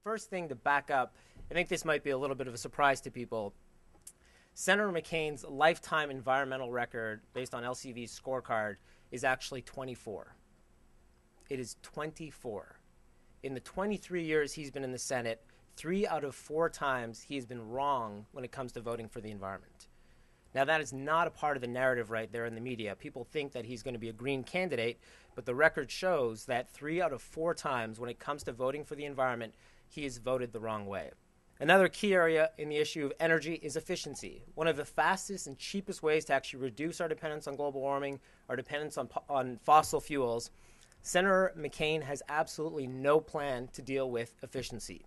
First thing to back up, I think this might be a little bit of a surprise to people. Senator McCain's lifetime environmental record, based on LCV's scorecard, is actually 24. It is 24. In the 23 years he's been in the Senate, 3 out of 4 times he has been wrong when it comes to voting for the environment. Now, that is not a part of the narrative right there in the media. People think that he's going to be a green candidate, but the record shows that 3 out of 4 times when it comes to voting for the environment, he has voted the wrong way. Another key area in the issue of energy is efficiency. One of the fastest and cheapest ways to actually reduce our dependence on global warming, our dependence on fossil fuels. Senator McCain has absolutely no plan to deal with efficiency.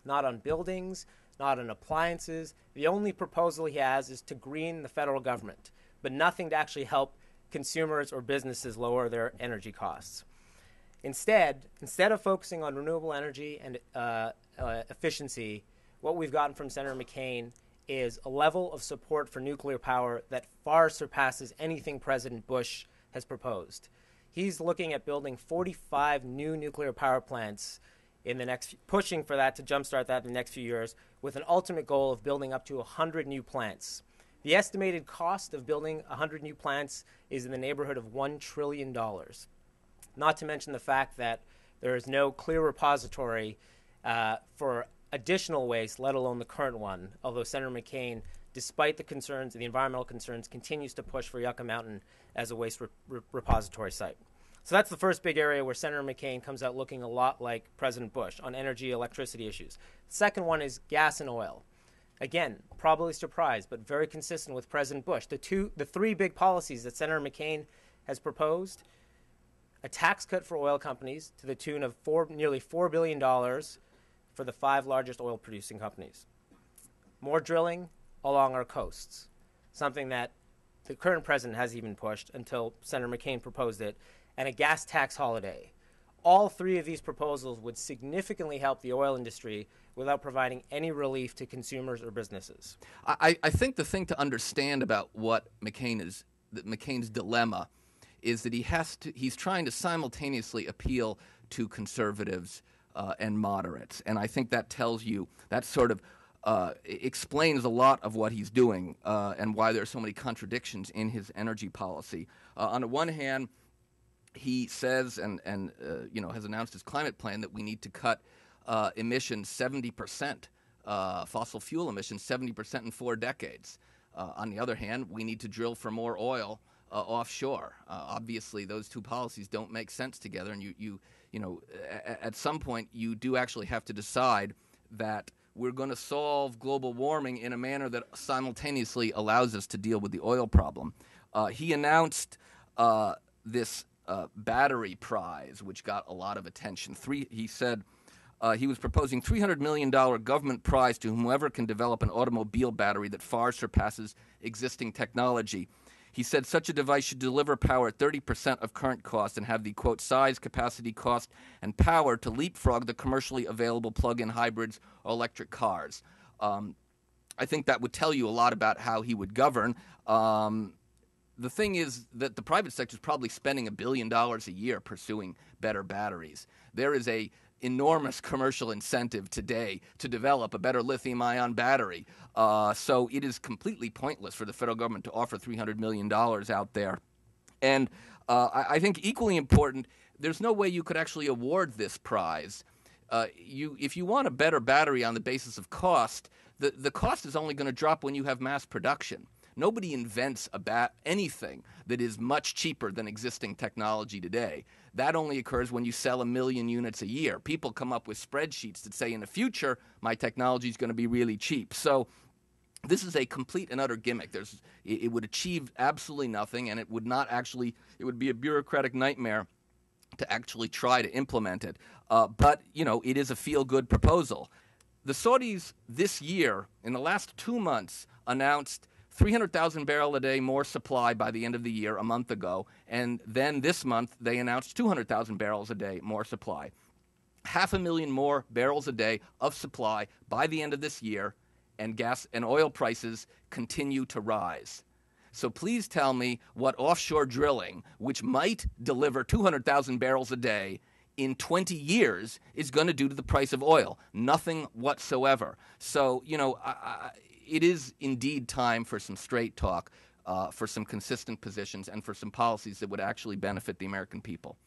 Not on buildings, not on appliances. The only proposal he has is to green the federal government, but nothing to actually help consumers or businesses lower their energy costs. Instead of focusing on renewable energy and efficiency, what we've gotten from Senator McCain is a level of support for nuclear power that far surpasses anything President Bush has proposed. He's looking at building 45 new nuclear power plants in the next, pushing for that to jumpstart that in the next few years, with an ultimate goal of building up to 100 new plants. The estimated cost of building 100 new plants is in the neighborhood of $1 trillion. Not to mention the fact that there is no clear repository for additional waste, let alone the current one, although Senator McCain, despite the concerns, the environmental concerns, continues to push for Yucca Mountain as a waste repository site. So that's the first big area where Senator McCain comes out looking a lot like President Bush on energy, electricity issues. The second one is gas and oil. Again, probably surprised, but very consistent with President Bush. The 3 big policies that Senator McCain has proposed: a tax cut for oil companies to the tune of nearly $4 billion for the 5 largest oil-producing companies. More drilling along our coasts, something that the current president hasn't even pushed until Senator McCain proposed it, and a gas tax holiday. All 3 of these proposals would significantly help the oil industry without providing any relief to consumers or businesses. I think the thing to understand about what McCain's dilemma is that he's trying to simultaneously appeal to conservatives and moderates. And I think that tells you, that sort of explains a lot of what he's doing and why there are so many contradictions in his energy policy. On the one hand, he says and has announced his climate plan that we need to cut emissions 70%, fossil fuel emissions 70% in 4 decades. On the other hand, we need to drill for more oil offshore. Obviously, those 2 policies don't make sense together, and at some point you do actually have to decide that we're going to solve global warming in a manner that simultaneously allows us to deal with the oil problem. He announced this battery prize, which got a lot of attention. He said he was proposing $300 million government prize to whomever can develop an automobile battery that far surpasses existing technology. He said such a device should deliver power at 30% of current cost and have the, quote, size, capacity, cost, and power to leapfrog the commercially available plug-in hybrids or electric cars. I think that would tell you a lot about how he would govern. The thing is that the private sector is probably spending $1 billion a year pursuing better batteries. There is a enormous commercial incentive today to develop a better lithium-ion battery. So it is completely pointless for the federal government to offer $300 million out there. And I think equally important, there's no way you could actually award this prize. If you want a better battery on the basis of cost, the cost is only going to drop when you have mass production. Nobody invents anything that is much cheaper than existing technology today. That only occurs when you sell 1 million units a year. People come up with spreadsheets that say in the future, my technology is going to be really cheap. So this is a complete and utter gimmick. It would achieve absolutely nothing, and it would be a bureaucratic nightmare to actually try to implement it. But it is a feel-good proposal. The Saudis this year, in the last 2 months, announced 300,000 barrel a day more supply by the end of the year a month ago, and then this month they announced 200,000 barrels a day more supply. 500,000 more barrels a day of supply by the end of this year, and gas and oil prices continue to rise. So please tell me what offshore drilling, which might deliver 200,000 barrels a day, in 20 years is going to do to the price of oil. Nothing whatsoever. So, it is indeed time for some straight talk, for some consistent positions, and for some policies that would actually benefit the American people.